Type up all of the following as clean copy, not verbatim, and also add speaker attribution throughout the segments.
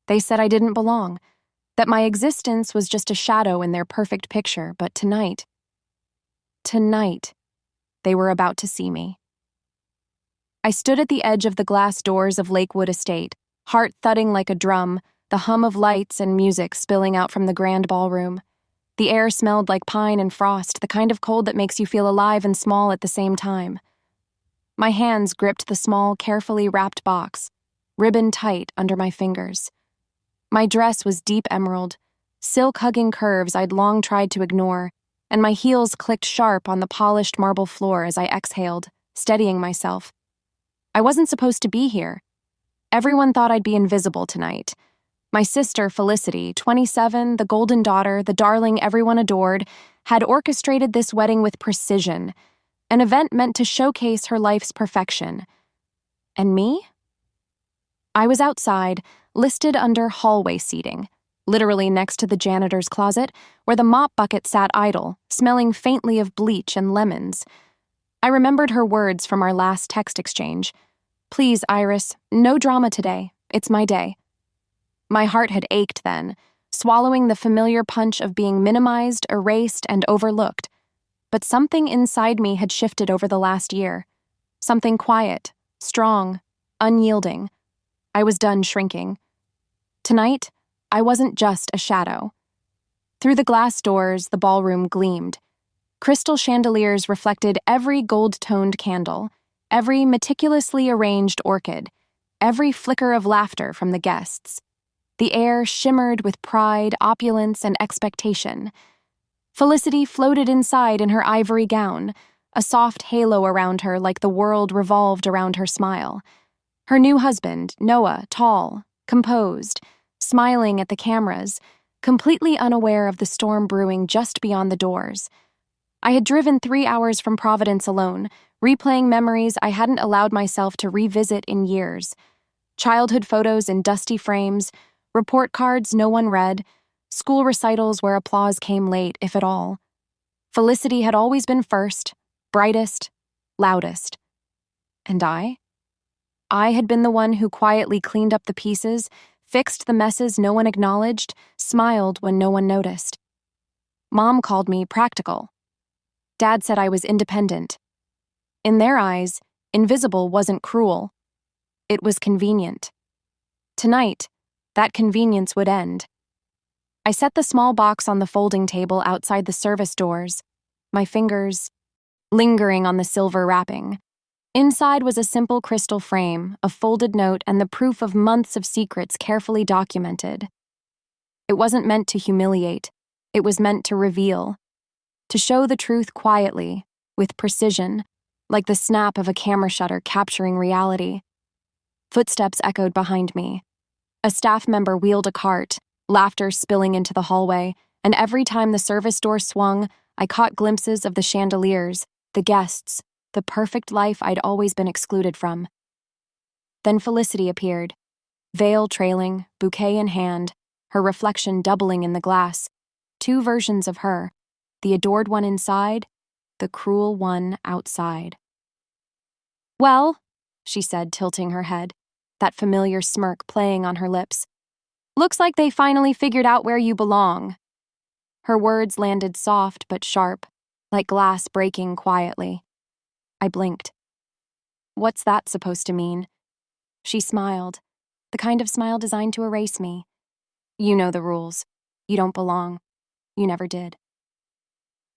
Speaker 1: They said I didn't belong, that my existence was just a shadow in their perfect picture, but tonight, they were about to see me. I stood at the edge of the glass doors of Lakewood Estate, heart thudding like a drum, the hum of lights and music spilling out from the grand ballroom. The air smelled like pine and frost, the kind of cold that makes you feel alive and small at the same time. My hands gripped the small, carefully wrapped box, ribbon tight under my fingers. My dress was deep emerald, silk-hugging curves I'd long tried to ignore, and my heels clicked sharp on the polished marble floor as I exhaled, steadying myself. I wasn't supposed to be here. Everyone thought I'd be invisible tonight. My sister, Felicity, 27, the golden daughter, the darling everyone adored, had orchestrated this wedding with precision, an event meant to showcase her life's perfection. And me? I was outside, listed under hallway seating, literally next to the janitor's closet, where the mop bucket sat idle, smelling faintly of bleach and lemons. I remembered her words from our last text exchange. "Please, Iris, no drama today. It's my day." My heart had ached then, swallowing the familiar punch of being minimized, erased, and overlooked. But something inside me had shifted over the last year. Something quiet, strong, unyielding. I was done shrinking. Tonight, I wasn't just a shadow. Through the glass doors, the ballroom gleamed. Crystal chandeliers reflected every gold-toned candle, every meticulously arranged orchid, every flicker of laughter from the guests. The air shimmered with pride, opulence, and expectation. Felicity floated inside in her ivory gown, a soft halo around her like the world revolved around her smile. Her new husband, Noah, tall, composed, smiling at the cameras, completely unaware of the storm brewing just beyond the doors. I had driven 3 hours from Providence alone, replaying memories I hadn't allowed myself to revisit in years. Childhood photos in dusty frames, report cards no one read, school recitals where applause came late, if at all. Felicity had always been first, brightest, loudest. And I had been the one who quietly cleaned up the pieces, fixed the messes no one acknowledged, smiled when no one noticed. Mom called me practical. Dad said I was independent. In their eyes, invisible wasn't cruel. It was convenient. Tonight, that convenience would end. I set the small box on the folding table outside the service doors, my fingers lingering on the silver wrapping. Inside was a simple crystal frame, a folded note, and the proof of months of secrets carefully documented. It wasn't meant to humiliate. It was meant to reveal, to show the truth quietly, with precision, like the snap of a camera shutter capturing reality. Footsteps echoed behind me. A staff member wheeled a cart, laughter spilling into the hallway, and every time the service door swung, I caught glimpses of the chandeliers, the guests, the perfect life I'd always been excluded from. Then Felicity appeared, veil trailing, bouquet in hand, her reflection doubling in the glass. 2 versions of her, the adored one inside, the cruel one outside. "Well," she said, tilting her head, that familiar smirk playing on her lips, "looks like they finally figured out where you belong." Her words landed soft but sharp, like glass breaking quietly. I blinked. What's that supposed to mean? She smiled, the kind of smile designed to erase me. "You know the rules. You don't belong. You never did."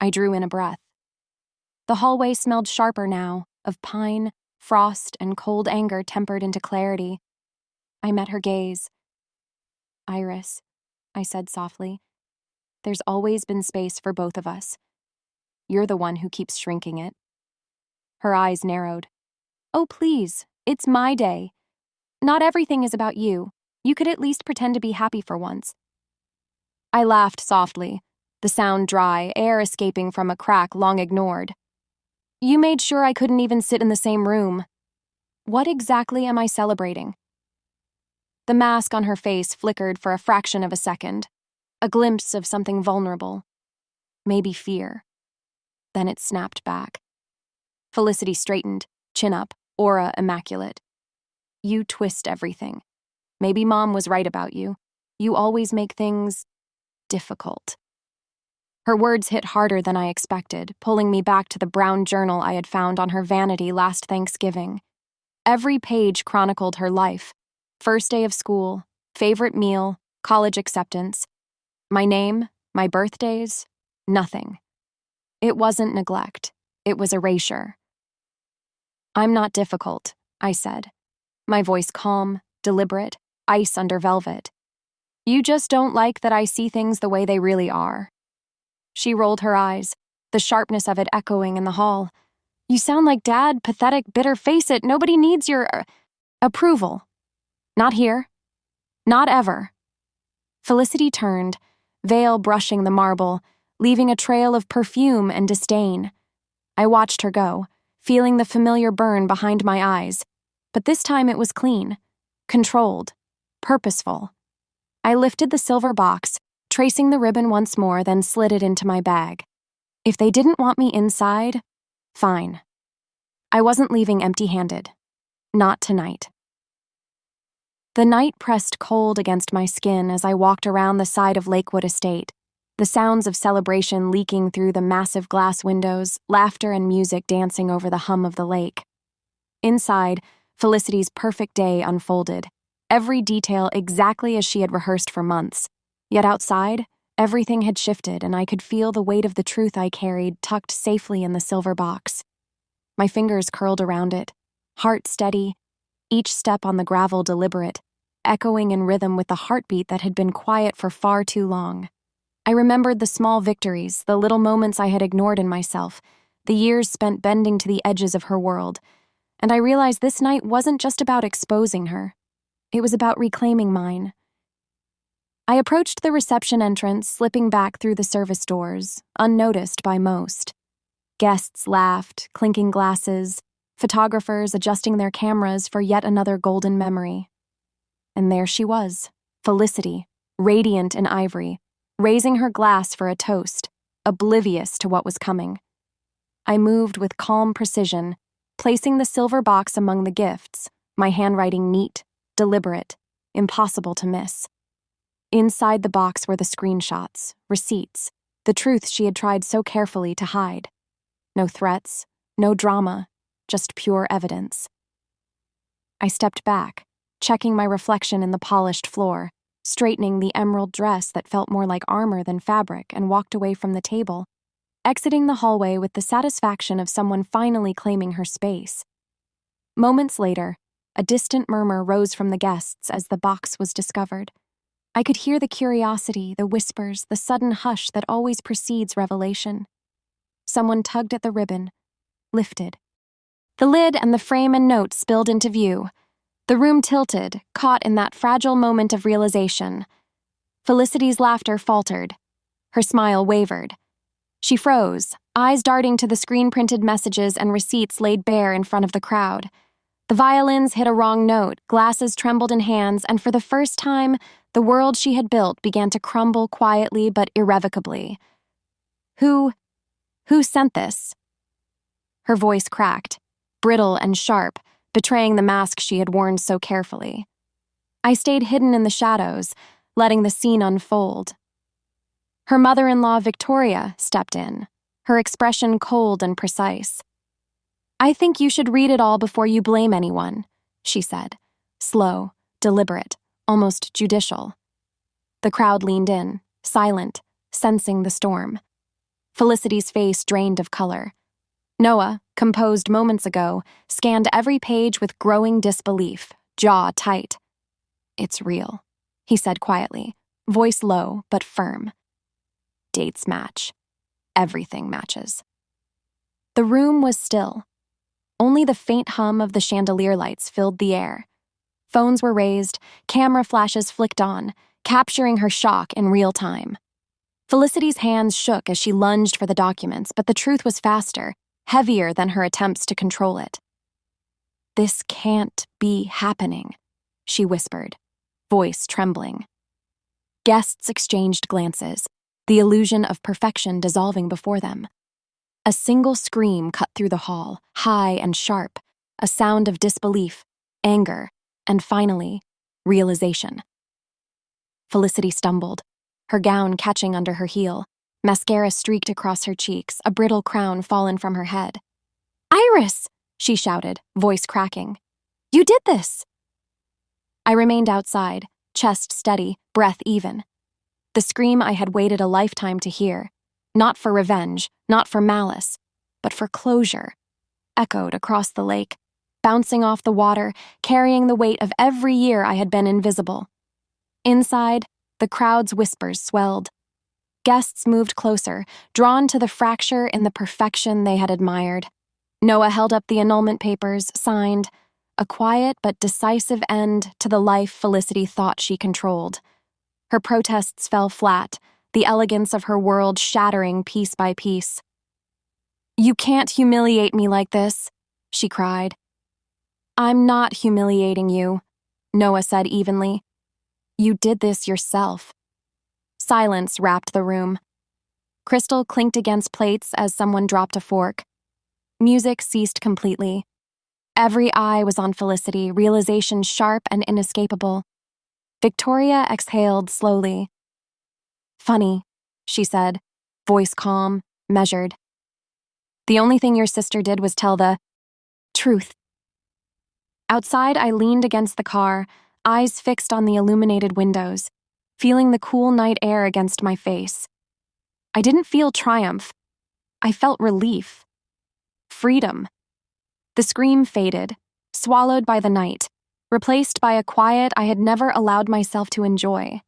Speaker 1: I drew in a breath. The hallway smelled sharper now, of pine, frost, and cold anger tempered into clarity. I met her gaze. "Iris," I said softly, "there's always been space for both of us. You're the one who keeps shrinking it." Her eyes narrowed. "Oh, please, it's my day. Not everything is about you. You could at least pretend to be happy for once." I laughed softly, the sound dry, air escaping from a crack long ignored. "You made sure I couldn't even sit in the same room. What exactly am I celebrating?" The mask on her face flickered for a fraction of a second, a glimpse of something vulnerable. Maybe fear. Then it snapped back. Felicity straightened, chin up, aura immaculate. "You twist everything. Maybe Mom was right about you. You always make things difficult. Her words hit harder than I expected, pulling me back to the brown journal I had found on her vanity last Thanksgiving. Every page chronicled her life: first day of school, favorite meal, college acceptance. My name, my birthdays, nothing. It wasn't neglect. It was erasure. "I'm not difficult," I said, my voice calm, deliberate, ice under velvet. "You just don't like that I see things the way they really are." She rolled her eyes, the sharpness of it echoing in the hall. "You sound like Dad, pathetic, bitter. Face it, nobody needs your approval. Not here. Not ever." Felicity turned, veil brushing the marble, leaving a trail of perfume and disdain. I watched her go, feeling the familiar burn behind my eyes, but this time it was clean, controlled, purposeful. I lifted the silver box, tracing the ribbon once more, then slid it into my bag. If they didn't want me inside, fine. I wasn't leaving empty-handed. Not tonight. The night pressed cold against my skin as I walked around the side of Lakewood Estate, the sounds of celebration leaking through the massive glass windows, laughter and music dancing over the hum of the lake. Inside, Felicity's perfect day unfolded, every detail exactly as she had rehearsed for months. Yet outside, everything had shifted, and I could feel the weight of the truth I carried tucked safely in the silver box. My fingers curled around it, heart steady, each step on the gravel deliberate, echoing in rhythm with the heartbeat that had been quiet for far too long. I remembered the small victories, the little moments I had ignored in myself, the years spent bending to the edges of her world, and I realized this night wasn't just about exposing her. It was about reclaiming mine. I approached the reception entrance, slipping back through the service doors, unnoticed by most. Guests laughed, clinking glasses, photographers adjusting their cameras for yet another golden memory. And there she was, Felicity, radiant in ivory, raising her glass for a toast, oblivious to what was coming. I moved with calm precision, placing the silver box among the gifts, my handwriting neat, deliberate, impossible to miss. Inside the box were the screenshots, receipts, the truth she had tried so carefully to hide. No threats, no drama, just pure evidence. I stepped back, checking my reflection in the polished floor, straightening the emerald dress that felt more like armor than fabric, and walked away from the table, exiting the hallway with the satisfaction of someone finally claiming her space. Moments later, a distant murmur rose from the guests as the box was discovered. I could hear the curiosity, the whispers, the sudden hush that always precedes revelation. Someone tugged at the ribbon, lifted. The lid and the frame and notes spilled into view. The room tilted, caught in that fragile moment of realization. Felicity's laughter faltered. Her smile wavered. She froze, eyes darting to the screen-printed messages and receipts laid bare in front of the crowd. The violins hit a wrong note, glasses trembled in hands, and for the first time, the world she had built began to crumble quietly but irrevocably. Who sent this? Her voice cracked, brittle and sharp, betraying the mask she had worn so carefully. I stayed hidden in the shadows, letting the scene unfold. Her mother-in-law, Victoria, stepped in, her expression cold and precise. "I think you should read it all before you blame anyone," she said, slow, deliberate, almost judicial. The crowd leaned in, silent, sensing the storm. Felicity's face drained of color. Noah, composed moments ago, scanned every page with growing disbelief, jaw tight. "It's real," he said quietly, voice low but firm. "Dates match. Everything matches." The room was still. Only the faint hum of the chandelier lights filled the air. Phones were raised, camera flashes flicked on, capturing her shock in real time. Felicity's hands shook as she lunged for the documents, but the truth was faster, heavier than her attempts to control it. "This can't be happening," she whispered, voice trembling. Guests exchanged glances, the illusion of perfection dissolving before them. A single scream cut through the hall, high and sharp, a sound of disbelief, anger, and finally, realization. Felicity stumbled, her gown catching under her heel. Mascara streaked across her cheeks, a brittle crown fallen from her head. "Iris!" she shouted, voice cracking. "You did this!" I remained outside, chest steady, breath even. The scream I had waited a lifetime to hear, not for revenge, not for malice, but for closure, echoed across the lake, bouncing off the water, carrying the weight of every year I had been invisible. Inside, the crowd's whispers swelled. Guests moved closer, drawn to the fracture in the perfection they had admired. Noah held up the annulment papers, signed, a quiet but decisive end to the life Felicity thought she controlled. Her protests fell flat, the elegance of her world shattering piece by piece. "You can't humiliate me like this," she cried. "I'm not humiliating you," Noah said evenly. "You did this yourself." Silence wrapped the room. Crystal clinked against plates as someone dropped a fork. Music ceased completely. Every eye was on Felicity, realization sharp and inescapable. Victoria exhaled slowly. "Funny," she said, voice calm, measured. "The only thing your sister did was tell the truth." Outside, I leaned against the car, eyes fixed on the illuminated windows, feeling the cool night air against my face. I didn't feel triumph. I felt relief. Freedom. The scream faded, swallowed by the night, replaced by a quiet I had never allowed myself to enjoy.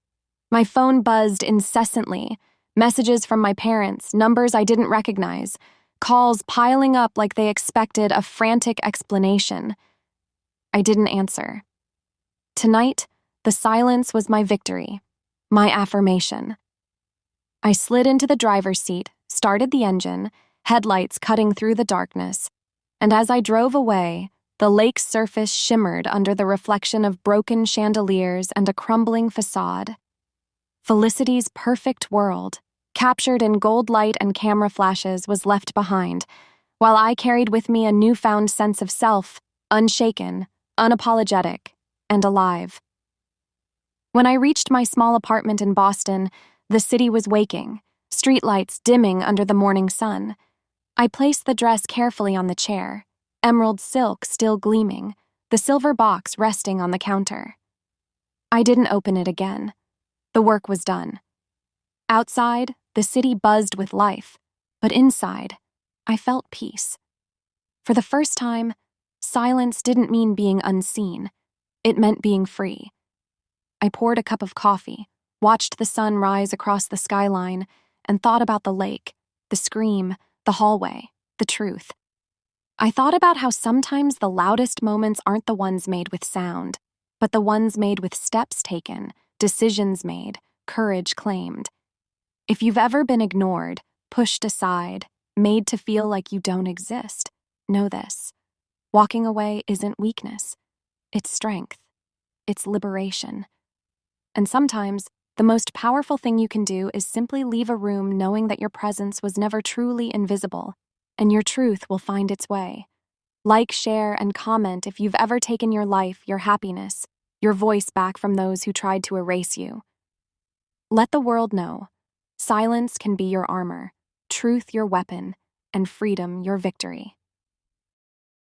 Speaker 1: My phone buzzed incessantly, messages from my parents, numbers I didn't recognize, calls piling up like they expected a frantic explanation. I didn't answer. Tonight, the silence was my victory, my affirmation. I slid into the driver's seat, started the engine, headlights cutting through the darkness, and as I drove away, the lake's surface shimmered under the reflection of broken chandeliers and a crumbling facade. Felicity's perfect world, captured in gold light and camera flashes, was left behind, while I carried with me a newfound sense of self, unshaken, unapologetic, and alive. When I reached my small apartment in Boston, the city was waking, streetlights dimming under the morning sun. I placed the dress carefully on the chair, emerald silk still gleaming, the silver box resting on the counter. I didn't open it again. The work was done. Outside, the city buzzed with life, but inside, I felt peace. For the first time, silence didn't mean being unseen. It meant being free. I poured a cup of coffee, watched the sun rise across the skyline, and thought about the lake, the scream, the hallway, the truth. I thought about how sometimes the loudest moments aren't the ones made with sound, but the ones made with steps taken, decisions made, courage claimed. If you've ever been ignored, pushed aside, made to feel like you don't exist, know this. Walking away isn't weakness. It's strength. It's liberation. And sometimes, the most powerful thing you can do is simply leave a room knowing that your presence was never truly invisible, and your truth will find its way. Like, share, and comment if you've ever taken your life, your happiness, your voice back from those who tried to erase you. Let the world know. Silence can be your armor, truth your weapon, and freedom your victory.